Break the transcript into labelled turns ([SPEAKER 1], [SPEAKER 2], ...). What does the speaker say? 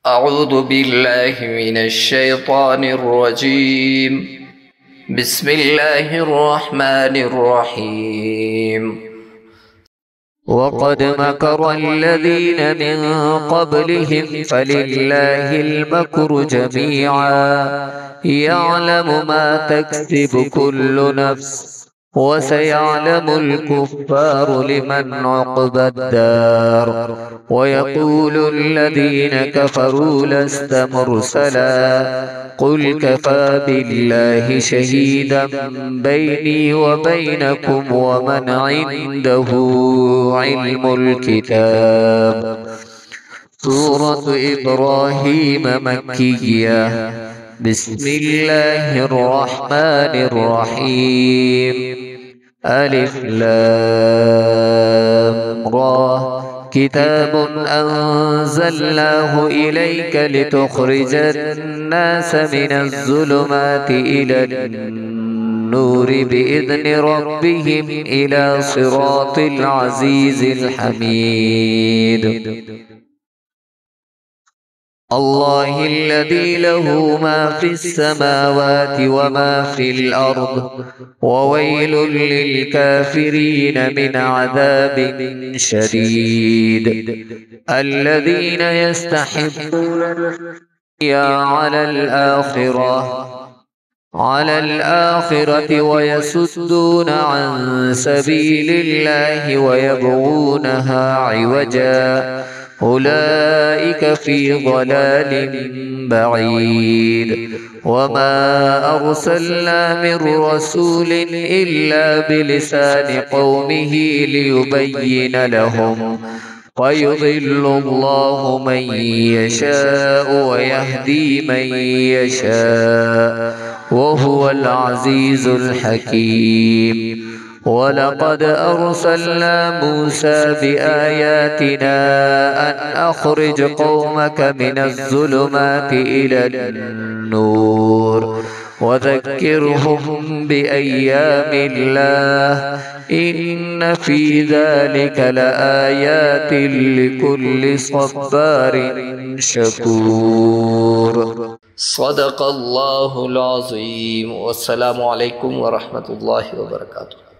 [SPEAKER 1] أعوذ بالله من الشيطان الرجيم. بسم الله الرحمن الرحيم. وقد مكر الذين من قبلهم فلله المكر جميعا يعلم ما تكسب كل نفس وسيعلم الكفار لمن عقبى الدار. ويقول الذين كفروا لست مرسلا قل كفى بالله شهيدا بيني وبينكم ومن عنده علم الكتاب. سورة إبراهيم مكية. بسم الله الرحمن الرحيم. ألف لام را. كتاب أنزلناه إليك لتخرج الناس من الظلمات إلى النور بإذن ربهم إلى صراط العزيز الحميد. الله الذي له ما في السماوات وما في الأرض وويل للكافرين من عذاب شديد. الذين يستحبون الدنيا على الآخرة ويصدون عن سبيل الله ويبغونها عوجا أولئك في ضلال بعيد. وما أرسلنا من رسول إلا بلسان قومه ليبين لهم ويضل الله من يشاء ويهدي من يشاء وهو العزيز الحكيم. ولقد أرسلنا موسى بآياتنا أن أخرج قومك من الظلمات إلى النور وذكرهم بأيام الله إن في ذلك لآيات لكل صبار شكور. صدق الله العظيم. والسلام عليكم ورحمة الله وبركاته.